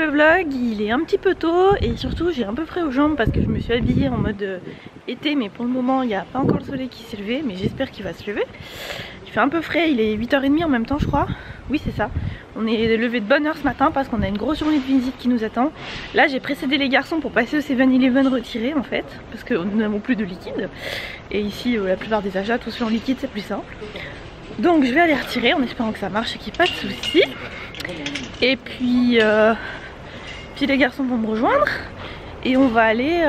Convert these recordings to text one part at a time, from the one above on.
le vlog, il est un petit peu tôt et surtout j'ai un peu frais aux jambes parce que je me suis habillée en mode été, mais pour le moment il n'y a pas encore le soleil qui s'est levé, mais j'espère qu'il va se lever. Il fait un peu frais, il est 8h30 en même temps je crois. Oui c'est ça, on est levé de bonne heure ce matin parce qu'on a une grosse journée de visite qui nous attend. Là j'ai précédé les garçons pour passer au 7-Eleven retirer en fait, parce que nous n'avons plus de liquide. Et ici la plupart des achats tous faits en liquide, c'est plus simple. Donc je vais aller retirer en espérant que ça marche et qu'il n'y ait pas de soucis. Et puis les garçons vont me rejoindre et on va aller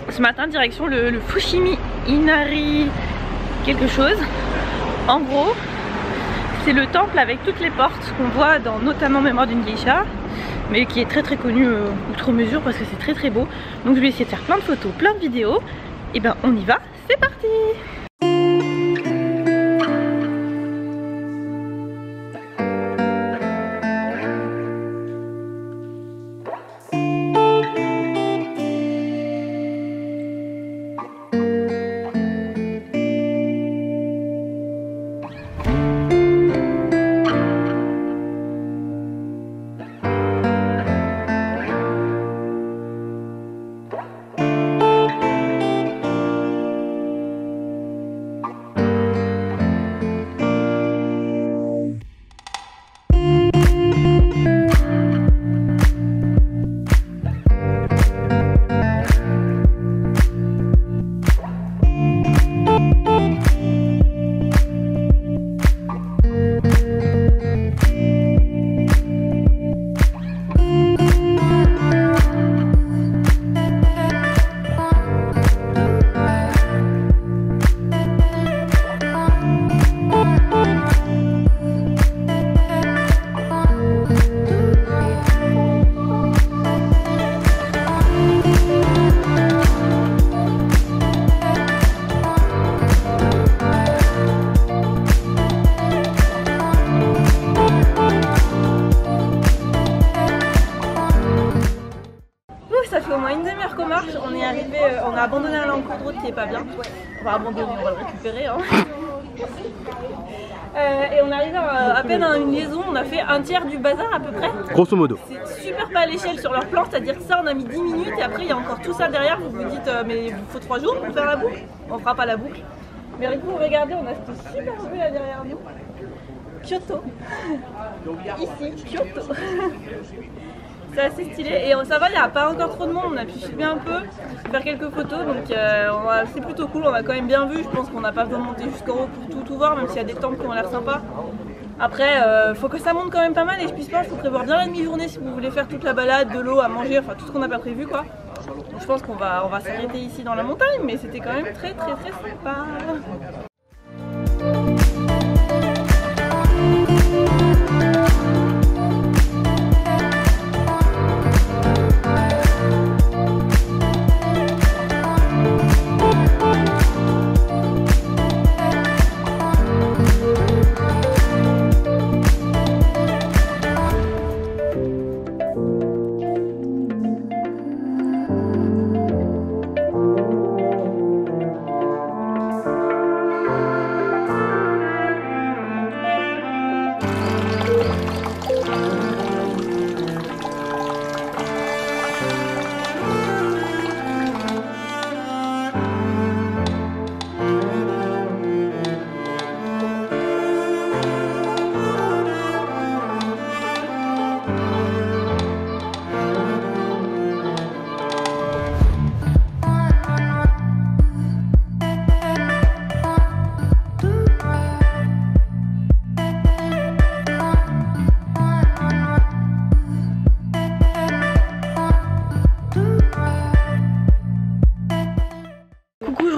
ce matin direction le Fushimi Inari quelque chose. En gros c'est le temple avec toutes les portes qu'on voit dans notamment Mémoire d'une geisha, mais qui est très connu outre mesure parce que c'est très beau. Donc je vais essayer de faire plein de photos, plein de vidéos. Et ben on y va, c'est parti. On est arrivé, on a abandonné un en cours de route qui est pas bien. On va abandonner, on va le récupérer. Hein. Et on arrive à peine à une liaison, on a fait un tiers du bazar à peu près. Grosso modo. C'est super pas à l'échelle sur leur plan, c'est-à-dire que ça on a mis 10 minutes et après il y a encore tout ça derrière. Vous vous dites mais il faut 3 jours pour faire la boucle. On fera pas la boucle. Mais du coup regardez, on a cette super vue là derrière nous. Kyoto. Ici, Kyoto. C'est assez stylé et ça va, il n'y a pas encore trop de monde, on a pu filmer un peu, faire quelques photos, donc c'est plutôt cool, on a quand même bien vu. Je pense qu'on n'a pas besoin de monter jusqu'en haut pour tout voir, même s'il y a des temples qui ont l'air sympas. Après, faut que ça monte quand même pas mal et je pense qu'il faut prévoir bien la demi-journée si vous voulez faire toute la balade, de l'eau à manger, enfin tout ce qu'on n'a pas prévu quoi. Donc je pense qu'on va s'arrêter ici dans la montagne, mais c'était quand même très sympa.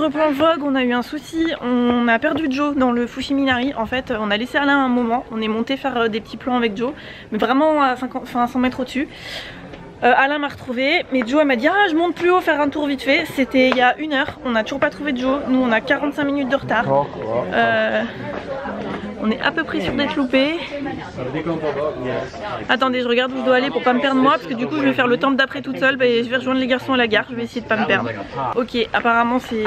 Reprends le vlog, on a eu un souci, on a perdu Joe dans le Fushimi Inari. En fait on a laissé Alain un moment, on est monté faire des petits plans avec Joe, mais vraiment à 100 mètres au-dessus. Alain m'a retrouvé, mais Joe elle m'a dit ah je monte plus haut faire un tour vite fait. C'était il y a 1 heure, on n'a toujours pas trouvé Joe, nous on a 45 minutes de retard. On est à peu près sûr d'être loupé. Attendez, je regarde où je dois aller pour pas me perdre moi, parce que du coup je vais faire le temple d'après toute seule. Bah, je vais rejoindre les garçons à la gare, je vais essayer de pas me perdre. Ok, apparemment c'est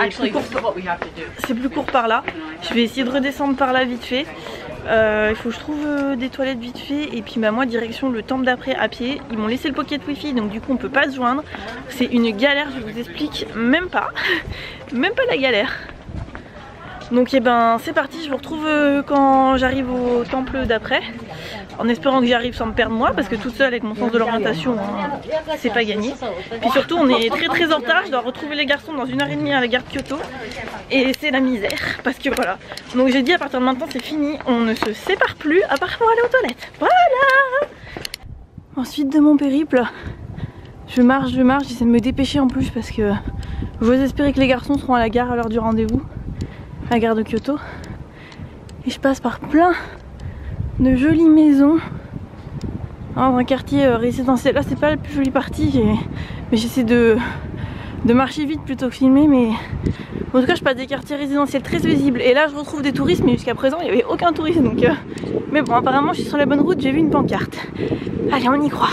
plus court par là. Je vais essayer de redescendre par là vite fait. Il faut que je trouve des toilettes vite fait. Et puis bah moi direction le temple d'après à pied. Ils m'ont laissé le pocket wifi, donc du coup on peut pas se joindre. C'est une galère, je vous explique même pas. Même pas la galère. Donc et ben c'est parti, je vous retrouve quand j'arrive au temple d'après. En espérant que j'y arrive sans me perdre moi, parce que toute seule avec mon sens de l'orientation, hein, c'est pas gagné. Puis surtout on est très en retard, je dois retrouver les garçons dans 1h30 à la gare de Kyoto. Et c'est la misère, parce que voilà. Donc j'ai dit à partir de maintenant c'est fini, on ne se sépare plus à part pour aller aux toilettes. Voilà. Ensuite de mon périple, je marche, j'essaie de me dépêcher en plus parce que j'ose espérer que les garçons seront à la gare à l'heure du rendez-vous. À la gare de Kyoto. Et je passe par plein de jolies maisons dans un quartier résidentiel. Là c'est pas la plus jolie partie, mais j'essaie de marcher vite plutôt que filmer. Mais en tout cas je passe des quartiers résidentiels très visibles. Et là je retrouve des touristes, mais jusqu'à présent il n'y avait aucun touriste. Donc mais bon, apparemment je suis sur la bonne route, j'ai vu une pancarte. Allez, on y croit.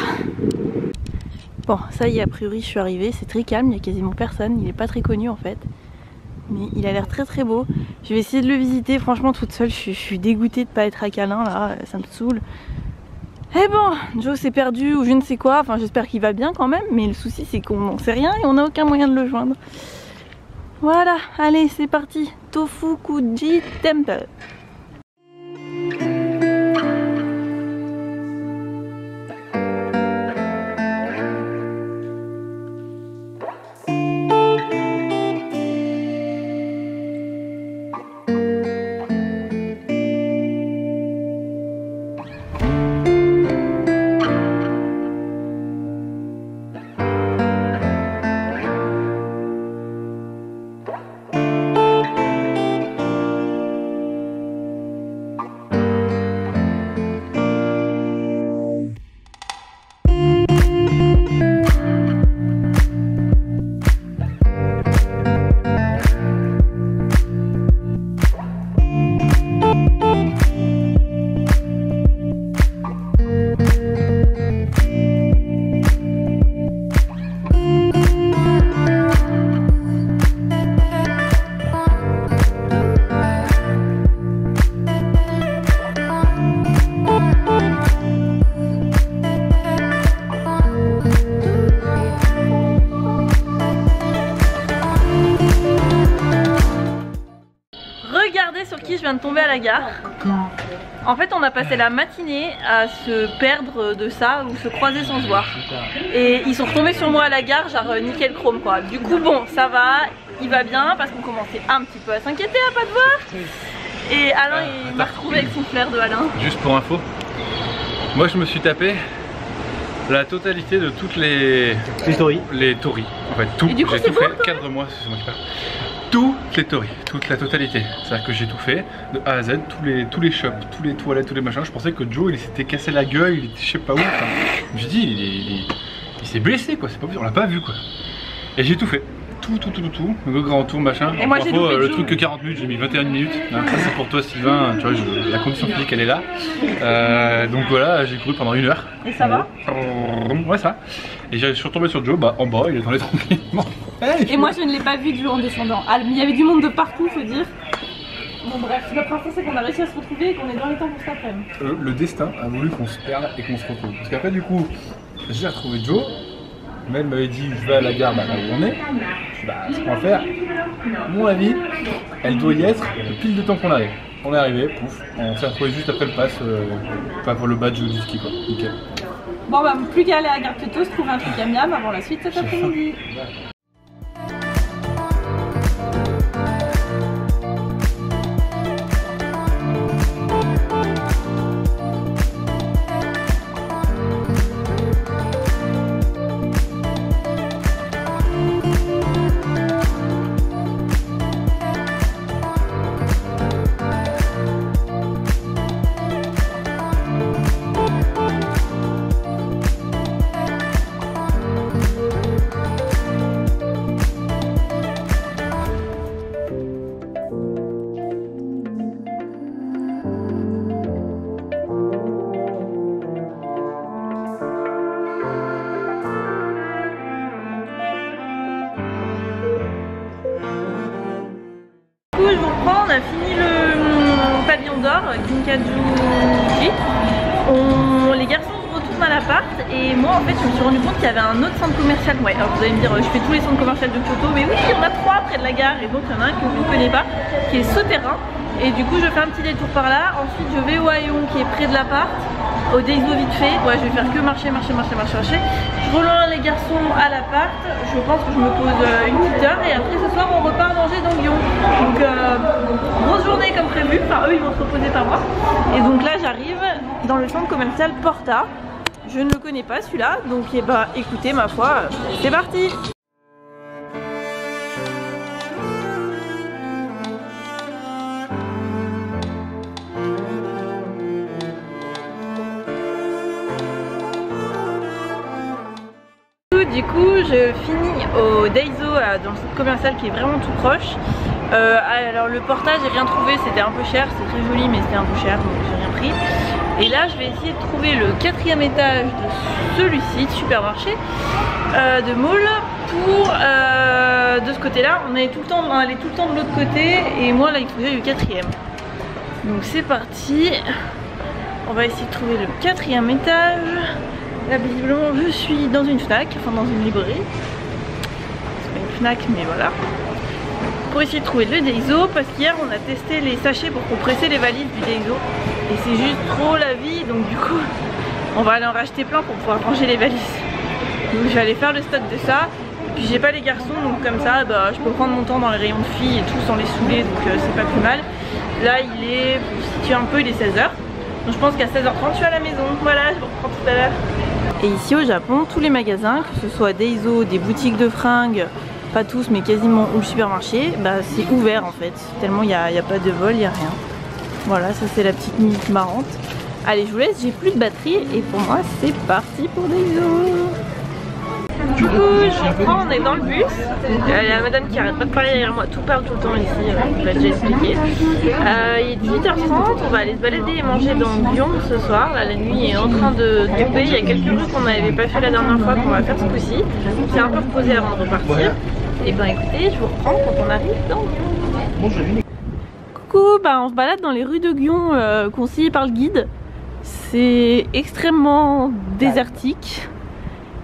Bon, ça y est, a priori je suis arrivée, c'est très calme, il n'y a quasiment personne, il est pas très connu en fait. Mais il a l'air très beau. Je vais essayer de le visiter. Franchement toute seule je suis dégoûtée de pas être à câlin là, ça me saoule. Et bon, Joe s'est perdu ou je ne sais quoi. Enfin j'espère qu'il va bien quand même. Mais le souci c'est qu'on n'en sait rien et on n'a aucun moyen de le joindre. Voilà, allez c'est parti. Tofukuji Temple. Je viens de tomber à la gare. En fait on a passé la matinée à se perdre de ça ou se croiser sans se voir. Et ils sont retombés sur moi à la gare, genre nickel chrome quoi. Du coup bon ça va, il va bien parce qu'on commençait un petit peu à s'inquiéter à pas te voir. Et Alain il m'a retrouvé avec son flair de Alain. Juste pour info, moi je me suis tapé la totalité de toutes les tories. En fait tout, j'ai tout fait, cadre-moi c'est moi qui parle. Toutes les tories, toute la totalité. C'est-à-dire que j'ai tout fait, de A à Z, tous les shops, tous les toilettes, tous les machins. Je pensais que Joe il s'était cassé la gueule, il était je sais pas où. Enfin, je me suis dit, il s'est blessé quoi, c'est pas possible, on l'a pas vu quoi. Et j'ai tout fait. Tout, le grand tour machin. Et moi j'ai loupé le truc que 40 minutes, j'ai mis 21 minutes. Ça c'est pour toi Sylvain, tu vois, la condition physique elle est là. Donc voilà, j'ai couru pendant 1 heure. Et ça va? Ouais ça. Et je suis retombé sur Joe, bah en bas, il attendait tranquillement. Et moi je ne l'ai pas vu du en descendant. Il y avait du monde de partout, faut dire. Bon bref, le principal c'est qu'on a réussi à se retrouver et qu'on est dans les temps pour cet après-midi. Le destin a voulu qu'on se perde et qu'on se retrouve. Parce qu'après du coup, j'ai retrouvé Joe. Mel m'avait dit je vais à la gare, bah là où on est. Je dis bah ce qu'on va faire, à mon avis, elle doit y être pile de temps qu'on arrive. On est arrivé, pouf, on s'est retrouvé juste après le pass, pas pour le badge du ski quoi. Nickel. Bon bah plus qu'à aller à la gare Kyoto, se trouver un truc à Miam avant la suite cet après-midi. On a fini le pas Lion d'Or, Kinkajou, les garçons retournent à l'appart et moi en fait je me suis rendu compte qu'il y avait un autre centre commercial. Ouais, alors vous allez me dire je fais tous les centres commerciaux de Kyoto, mais oui il y en a 3 près de la gare et donc il y en a un que je ne connais pas qui est souterrain et du coup je fais un petit détour par là. Ensuite je vais au Hayon qui est près de l'appart, au Daiso vite fait. Ouais, je vais faire que marcher. Je rejoins les garçons à l'appart. Je pense que je me pose une petite heure et après ce soir on repart manger dans Lyon. Donc grosse journée comme prévu. Enfin eux ils vont se reposer par moi. Et donc là j'arrive dans le centre commercial Porta. Je ne le connais pas celui-là. Donc écoutez ma foi, c'est parti. Du coup je finis au Daiso dans le centre commercial qui est vraiment tout proche. Alors le Porta j'ai rien trouvé, c'était un peu cher, c'est très joli mais c'était un peu cher donc j'ai rien pris. Et là je vais essayer de trouver le 4e étage de celui-ci, de supermarché, de mall pour de ce côté là. On allait tout le temps de l'autre côté et moi là il faut que j'aille le 4e. Donc c'est parti, on va essayer de trouver le 4e étage. Là visiblement je suis dans une Fnac, enfin dans une librairie. C'est pas une Fnac mais voilà. Pour essayer de trouver le Daiso parce qu'hier on a testé les sachets pour compresser les valises du Daiso. Et c'est juste trop la vie donc du coup on va aller en racheter plein pour pouvoir ranger les valises. Donc je vais aller faire le stock de ça. Et puis j'ai pas les garçons donc comme ça je peux prendre mon temps dans les rayons de filles et tout sans les saouler donc c'est pas plus mal. Là il est, pour vous situer un peu, il est 16h. Donc je pense qu'à 16h30 je suis à la maison. Voilà, je vous reprends tout à l'heure. Et ici au Japon, tous les magasins, que ce soit Daiso, des boutiques de fringues, pas tous mais quasiment, ou le supermarché, c'est ouvert en fait. Tellement il n'y a pas de vol, il n'y a rien. Voilà, ça c'est la petite minute marrante. Allez, je vous laisse, j'ai plus de batterie et pour moi c'est parti pour Daiso. Du coup, je reprends, on est dans le bus. Il y a la madame qui arrête pas de parler derrière moi, tout parle tout le temps ici, je l'ai déjà expliqué. Il est 18h30, on va aller se balader et manger dans Lyon ce soir. Là, la nuit est en train de tomber. Il y a quelques rues qu'on n'avait pas fait la dernière fois qu'on va faire ce coup-ci. On s'est un peu reposé avant de repartir. Et écoutez, je vous reprends quand on arrive dans Lyon. Coucou, on se balade dans les rues de Lyon conseillées par le guide. C'est extrêmement désertique,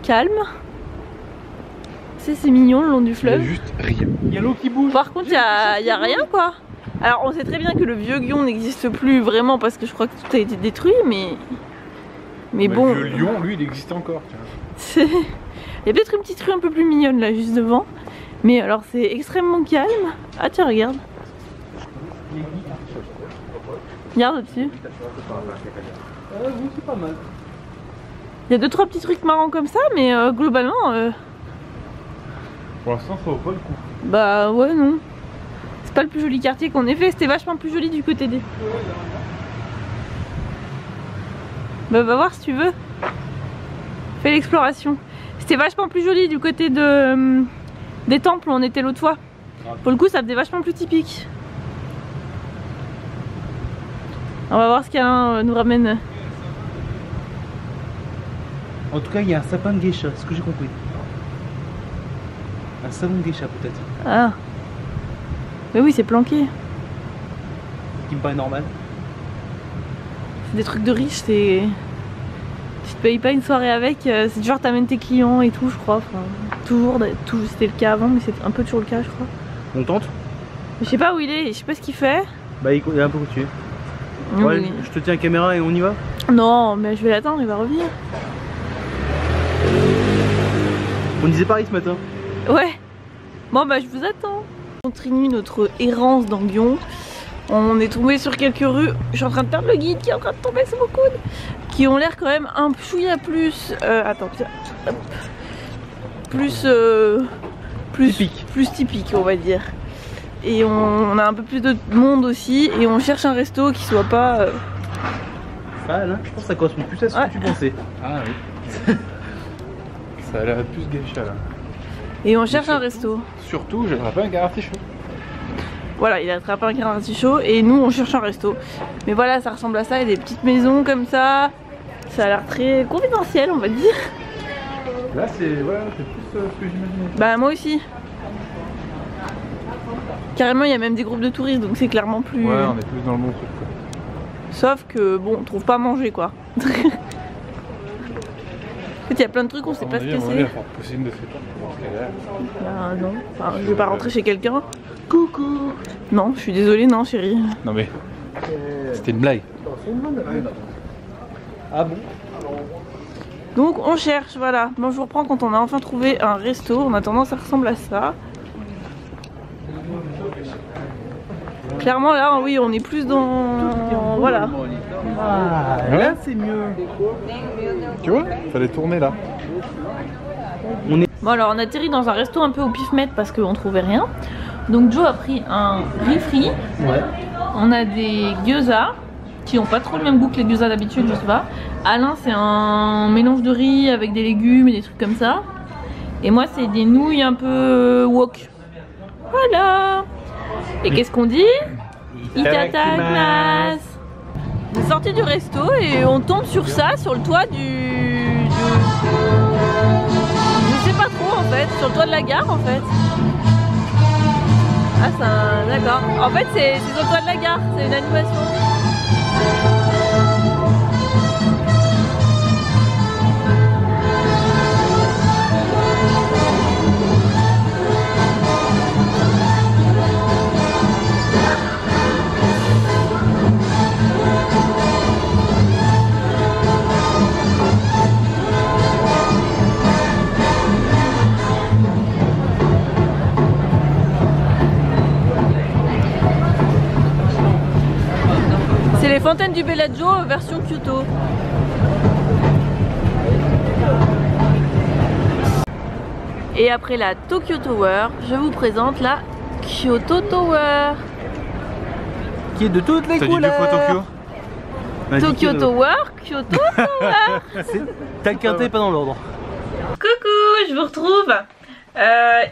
calme. C'est mignon le long du fleuve. Il y a juste rien. Il y a l'eau qui bouge. Par contre, il y a rien quoi. Alors on sait très bien que le vieux Lyon n'existe plus vraiment parce que je crois que tout a été détruit, mais bon. Le vieux Lyon, lui, il existe encore. Il y a peut-être une petite rue un peu plus mignonne là juste devant. Mais alors c'est extrêmement calme. Ah tiens, regarde. Regarde au-dessus. C'est pas mal. Il y a 2-3 petits trucs marrants comme ça, mais globalement. Pour l'instant, ça vaut pas le coup. Bah ouais, non. C'est pas le plus joli quartier qu'on ait fait, c'était vachement plus joli du côté des. Bah va voir si tu veux. Fais l'exploration. C'était vachement plus joli du côté des temples où on était l'autre fois. Pour le coup, ça faisait vachement plus typique. On va voir ce qu'Alain nous ramène. En tout cas, il y a un sapin de geisha, c'est ce que j'ai compris. Un savon de geisha peut-être. Ah. Mais oui, c'est planqué. Ce qui me paraît normal. C'est des trucs de riches, c'est... Tu te payes pas une soirée avec, c'est genre t'amènes tes clients et tout, je crois. Enfin, toujours, c'était le cas avant, mais c'est un peu toujours le cas, je crois. On tente? Je sais pas où il est, je sais pas ce qu'il fait. Bah il est un peu coutué. Ouais, oui. Je te tiens la caméra et on y va? Non, mais je vais l'attendre, il va revenir. On disait pareil ce matin. Ouais. Bon je vous attends. On continue notre errance dans Lyon. On est tombé sur quelques rues. Je suis en train de perdre le guide qui est en train de tomber sur mon coude. Qui ont l'air quand même un chouïa plus... attends, hop. Plus typique on va dire. Et on a un peu plus de monde aussi. Et on cherche un resto qui soit pas... Ah là, je pense que ça correspond plus à ce que tu pensais. Ah oui. Ça a l'air plus geisha là. Et on cherche un resto. Surtout, j'ai attrapé un canard artichaut. Voilà, il a attrapé un canard artichaut et nous on cherche un resto. Mais voilà, ça ressemble à ça, il y a des petites maisons comme ça. Ça a l'air très confidentiel, on va dire. Là, c'est plus ce que j'imaginais. Bah, moi aussi. Carrément, il y a même des groupes de touristes, donc c'est clairement plus. Ouais, on est plus dans le bon truc quoi. Sauf que bon, on trouve pas à manger quoi. En fait, il y a plein de trucs, on sait pas ce que c'est. Bah non, enfin, je vais pas rentrer chez quelqu'un. Coucou. Non, je suis désolée, non chérie. Non mais, c'était une blague. Ah bon? Donc on cherche, voilà. Moi je vous reprends quand on a enfin trouvé un resto. En attendant, ça ressemble à ça. Clairement là, oui, on est plus dans... Voilà. Ah, là c'est mieux. Tu vois, fallait tourner là. Bon alors on atterrit dans un resto un peu au pif-mètre parce qu'on trouvait rien. Donc Joe a pris un riz frit. Ouais. On a des gyoza qui ont pas trop le même goût que les gyoza d'habitude, je sais pas. Alain c'est un mélange de riz avec des légumes et des trucs comme ça. Et moi c'est des nouilles un peu wok. Voilà. Et qu'est-ce qu'on dit? Itadakimasu. On est sorti du resto et on tombe sur ça, sur le toit je sais pas trop en fait, sur le toit de la gare en fait. Ah c'est un... d'accord. En fait c'est sur le toit de la gare, c'est une animation. Les fontaines du Bellagio version Kyoto. Et après la Tokyo Tower, je vous présente la Kyoto Tower. Qui est de toutes les couleurs. T'as dit 2 fois Tokyo? Tokyo Tower, Kyoto Tower. T'as le quintet pas dans l'ordre. Coucou, je vous retrouve.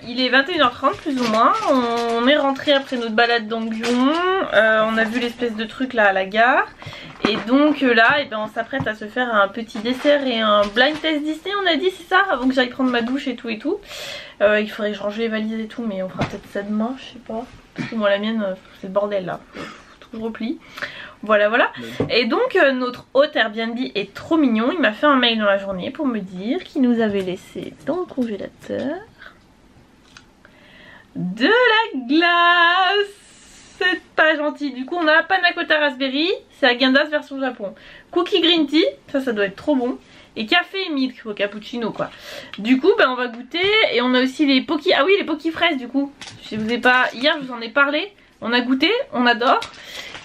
Il est 21h30 plus ou moins. On est rentré après notre balade dans Lyon. On a vu l'espèce de truc là à la gare. Et donc là, ben, on s'apprête à se faire un petit dessert et un blind test Disney, on a dit, c'est ça? Avant que j'aille prendre ma douche et tout et tout. Il faudrait que je range les valises et tout, mais on fera peut-être ça demain, je sais pas. Parce que moi la mienne, c'est le bordel là. Tout je replie. Voilà, voilà. Et donc notre hôte Airbnb est trop mignon. Il m'a fait un mail dans la journée pour me dire qu'il nous avait laissé dans le congélateur de la glace. C'est pas gentil. Du coup on a panna cotta raspberry, c'est Häagen-Dazs version Japon. Cookie green tea, ça doit être trop bon. Et café et milk au cappuccino quoi. Du coup ben on va goûter. Et on a aussi les poki, ah oui les poki fraises du coup. Je vous ai pas, hier je vous en ai parlé. On a goûté, on adore.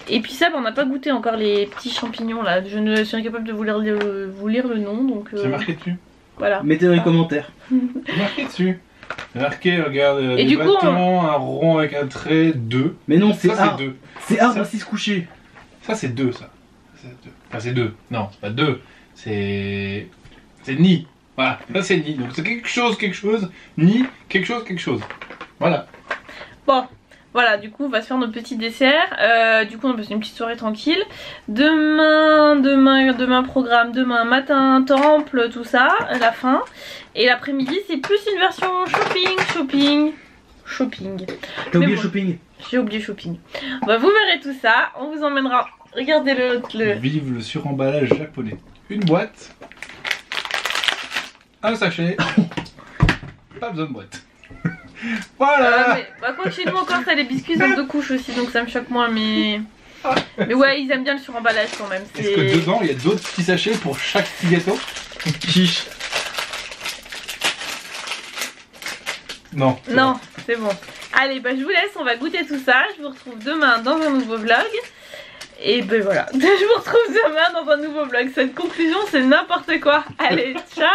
Et puis ça ben, on n'a pas goûté encore les petits champignons là. Je ne suis incapable de vous lire le nom donc. C'est marqué dessus. Voilà. Mettez dans les commentaires. C'est marqué dessus. C'est marqué, regarde, et des du bâtons, coup, un rond avec un trait, 2. Mais non, c'est ça, c'est 2. C'est arbre à 6 couchés. Ça, c'est 2, ça. Enfin, c'est 2. Non, c'est pas 2. C'est ni. Voilà, ça c'est ni. Donc c'est quelque chose, ni, quelque chose. Voilà. Bon. Voilà, du coup on va se faire notre petit dessert. Du coup on va passer une petite soirée tranquille. Demain programme, demain matin, temple, tout ça, à la fin. Et l'après-midi c'est plus une version shopping. T'as oublié shopping? J'ai oublié shopping. Bah, vous verrez tout ça, on vous emmènera. Regardez le... Vive le suremballage japonais. Une boîte. Un sachet. Pas besoin de boîte. Voilà. Mais, bah, continuons encore, t'as les biscuits en 2 couches aussi, donc ça me choque moins, mais ouais, ils aiment bien le suremballage quand même. Est-ce que dedans il y a d'autres petits sachets pour chaque petit gâteau? Chiche. Non. Non, c'est bon. Allez, bah je vous laisse, on va goûter tout ça. Je vous retrouve demain dans un nouveau vlog. Et ben voilà, je vous retrouve demain dans un nouveau vlog. Cette conclusion c'est n'importe quoi. Allez, ciao.